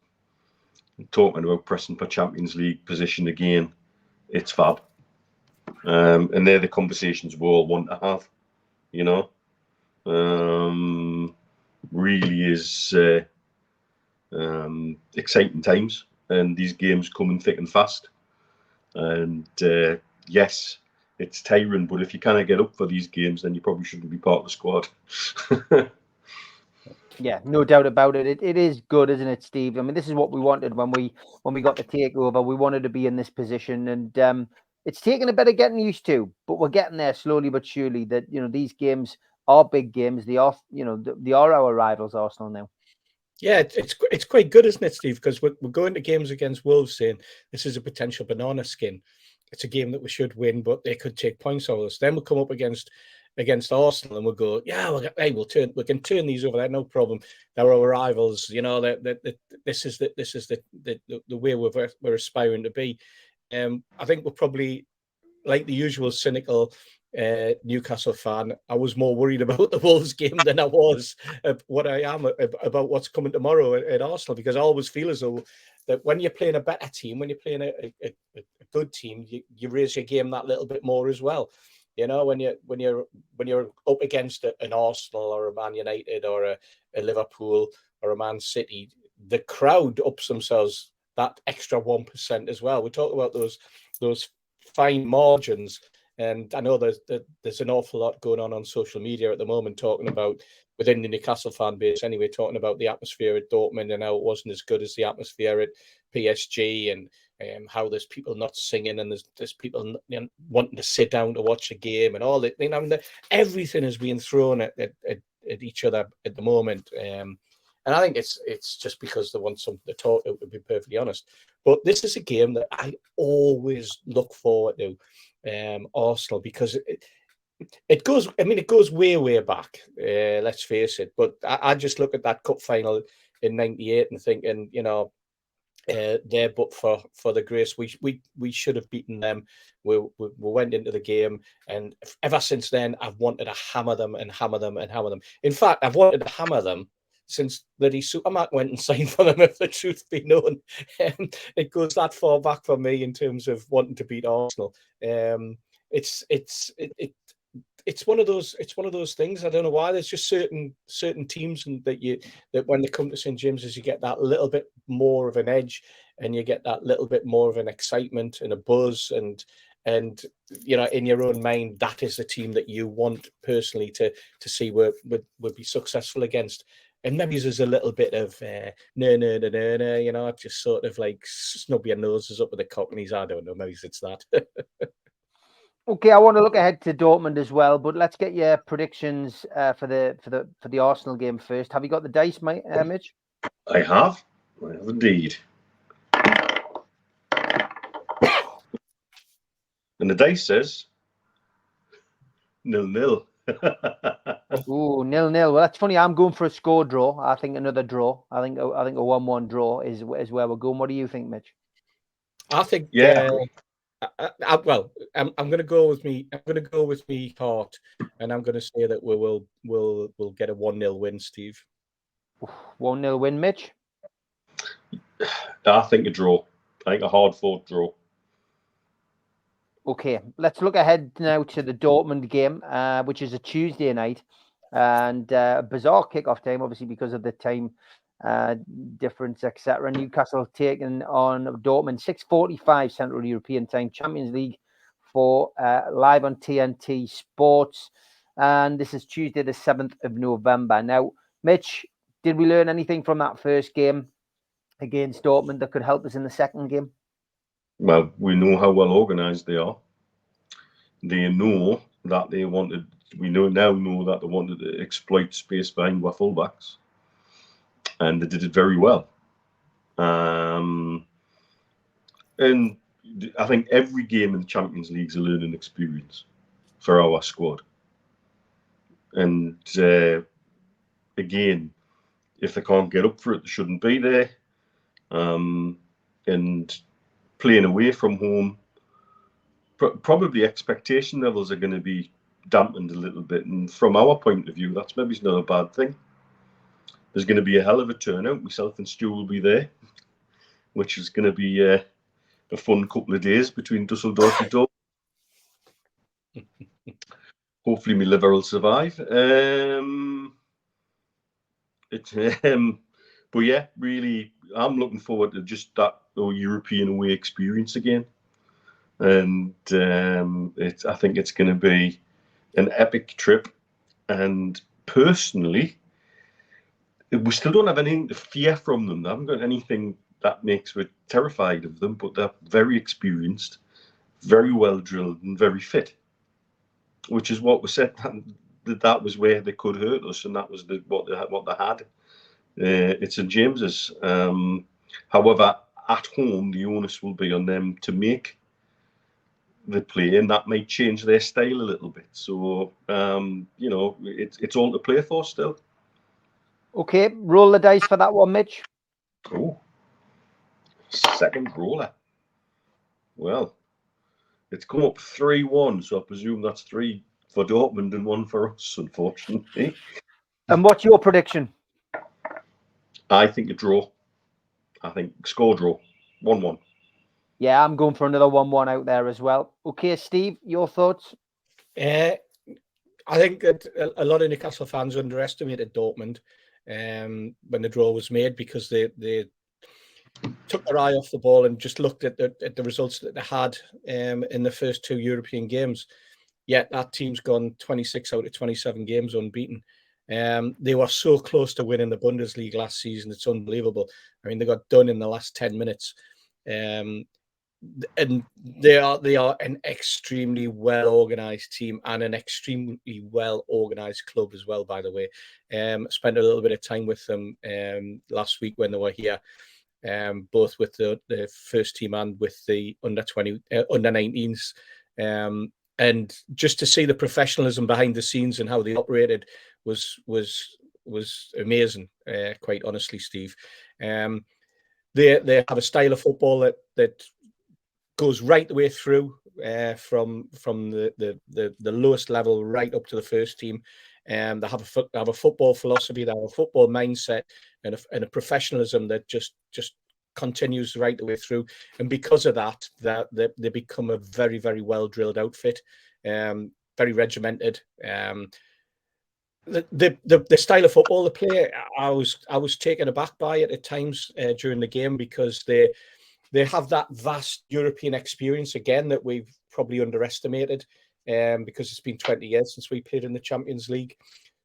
Talking about pressing for Champions League position again, it's fab. And they're the conversations we all want to have, really is exciting times, and these games coming thick and fast. And yes, it's tiring, but if you can't get up for these games, then you probably shouldn't be part of the squad. Yeah, no doubt about it. It is good, isn't it, Steve? I mean, this is what we wanted when we got the takeover. We wanted to be in this position, and it's taken a bit of getting used to, but we're getting there slowly but surely. That these games are big games. They are they are our rivals, Arsenal now. Yeah, it's quite good, isn't it, Steve? Because we're going to games against Wolves saying this is a potential banana skin. It's a game that we should win, but they could take points out of us. Then we'll come up against Arsenal and we'll go, yeah, we can turn these over there, no problem. They're our rivals, this is the way we're aspiring to be. I think we're probably, like the usual cynical Newcastle fan, I was more worried about the Wolves game than I was what I am about what's coming tomorrow at Arsenal, because I always feel as though that when you're playing a better team, when you're playing a good team, you raise your game that little bit more as well. When you're up against an Arsenal or a Man United or a Liverpool or a Man City, the crowd ups themselves that extra 1% as well. We talk about those fine margins, and I know there's an awful lot going on social media at the moment talking about, within the Newcastle fan base anyway, talking about the atmosphere at Dortmund and how it wasn't as good as the atmosphere at PSG, and how there's people not singing and there's people wanting to sit down to watch a game and all that. Everything is being thrown at each other at the moment. And I think it's just because they want something to talk to be perfectly honest. But this is a game that I always look forward to, Arsenal, because it goes way back. Let's face it. But I just look at that cup final in '98 and thinking, there, but for the grace, we should have beaten them. We went into the game, and ever since then, I've wanted to hammer them and hammer them and hammer them. In fact, I've wanted to hammer them since bloody Superman went and signed for them, if the truth be known. It goes that far back for me in terms of wanting to beat Arsenal. It's one of those things. I don't know why. There's just certain teams that when they come to St James's, you get that little bit more of an edge, and you get that little bit more of an excitement and a buzz, and in your own mind, that is the team that you want personally to see would be successful against. And maybe there's a little bit of no, just sort of like snub your noses up with the Cockneys. I don't know. Maybe it's that. Okay, I want to look ahead to Dortmund as well, but let's get your predictions for the Arsenal game first. Have you got the dice, Mitch? I have indeed. And the dice says 0-0. Ooh, 0-0. Well, that's funny. I'm going for a score draw. I think another draw. I think a 1-1 draw is where we're going. What do you think, Mitch? I think I'm going to go with me. I'm going to go with me heart, and I'm going to say that we'll get a 1-0 win, Steve. 1-0 win, Mitch. I think a draw. I think a hard-fought draw. Okay, let's look ahead now to the Dortmund game, which is a Tuesday night, and a bizarre kickoff time, obviously because of the time difference, etc. Newcastle taking on Dortmund, 6:45 Central European Time, Champions League for live on TNT Sports, and this is Tuesday the 7th of November. Now, Mitch, did we learn anything from that first game against Dortmund that could help us in the second game? Well, we know how well organised they are. They know that they wanted. We now know that they wanted to exploit space behind our fullbacks, and they did it very well. And I think every game in the Champions League is a learning experience for our squad. And again, if they can't get up for it, they shouldn't be there. And playing away from home, probably expectation levels are going to be dampened a little bit. And from our point of view, that's maybe not a bad thing. There's going to be a hell of a turnout. Myself and Stu will be there, which is going to be a fun couple of days between Dusseldorf and Dortmund. Hopefully, my liver will survive. But yeah, really, I'm looking forward to just that European away experience again. And I think it's going to be an epic trip. And personally, we still don't have anything to fear from them. They haven't got anything that makes us terrified of them, but they're very experienced, very well drilled, and very fit. Which is what was said, that was where they could hurt us, and that was what they had. It's St James's. However, at home, the onus will be on them to make the play, and that might change their style a little bit. So, it's all to play for still. Okay, roll the dice for that one, Mitch. Oh, second roller. Well, it's come up 3-1, so I presume that's 3 for Dortmund and 1 for us, unfortunately. And what's your prediction? I think a draw. I think score draw, 1-1. Yeah, I'm going for another 1-1 out there as well. Okay, Steve, your thoughts? I think that a lot of Newcastle fans underestimated Dortmund when the draw was made, because they took their eye off the ball and just looked at the results that they had in the first 2 European games. Yet that team's gone 26 out of 27 games unbeaten. They were so close to winning the Bundesliga last season. It's unbelievable. I mean, they got done in the last 10 minutes. And they are an extremely well-organised team and an extremely well-organised club as well, by the way. Spent a little bit of time with them last week when they were here, both with the first team and with the under-19s. And just to see the professionalism behind the scenes and how they operated was amazing, quite honestly, Steve. They have a style of football that goes right the way through, from the lowest level right up to the first team. They have a football philosophy, they have a football mindset, and a professionalism that just continues right the way through. And because of that, they become a very, very well drilled outfit, very regimented. The style of football they play, I was taken aback by it at times during the game, because they have that vast European experience again that we've probably underestimated, because it's been 20 years since we played in the Champions League.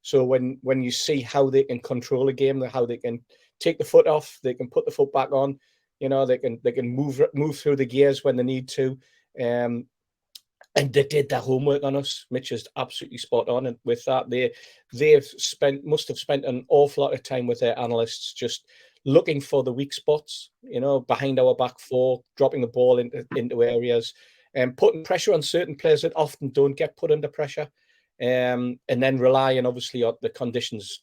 So when you see how they can control a game, how they can take the foot off, they can put the foot back on, they can move through the gears when they need to. And they did their homework on us. Mitch is absolutely spot on. And with that, they must have spent an awful lot of time with their analysts, just looking for the weak spots, behind our back four, dropping the ball into areas, and putting pressure on certain players that often don't get put under pressure. And then relying, obviously, on the conditions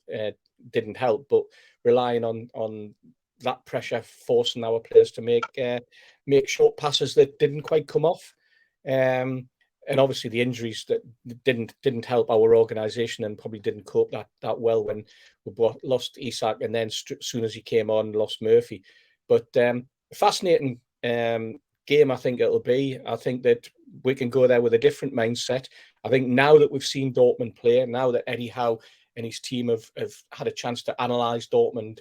didn't help, but relying on that pressure, forcing our players to make short passes that didn't quite come off. And obviously the injuries that didn't help our organisation, and probably didn't cope that well when we lost Isak, and then as soon as he came on, lost Murphy. But fascinating game, I think it'll be. I think that we can go there with a different mindset. I think now that we've seen Dortmund play, now that Eddie Howe and his team have had a chance to analyse Dortmund,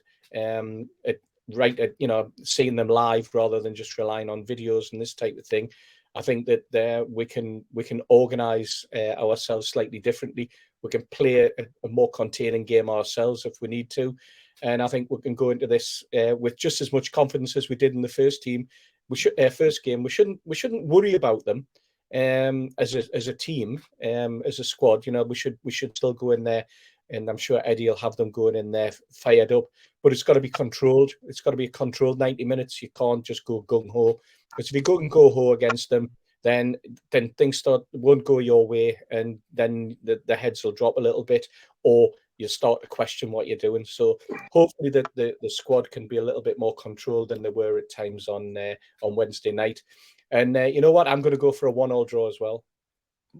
seeing them live rather than just relying on videos and this type of thing, I think that we can organise ourselves slightly differently. We can play a more containing game ourselves if we need to, and I think we can go into this with just as much confidence as we did in the first game. First game. We shouldn't worry about them as a team, as a squad. We should still go in there, and I'm sure Eddie will have them going in there fired up. But it's got to be controlled. It's got to be a controlled 90 minutes. You can't just go gung ho. Because if you go and go ho against them, then things won't go your way, and then the heads will drop a little bit, or you start to question what you're doing. So hopefully the squad can be a little bit more controlled than they were at times on Wednesday night. And you know what? I'm going to go for a 1-1 draw as well.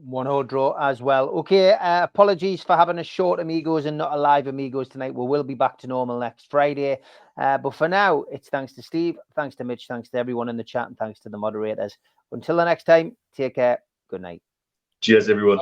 1-1 draw as well. Okay, apologies for having a short Amigos and not a live Amigos tonight. We will be back to normal next Friday. But for now, it's thanks to Steve, thanks to Mitch, thanks to everyone in the chat, and thanks to the moderators. Until the next time, take care. Good night. Cheers, everyone.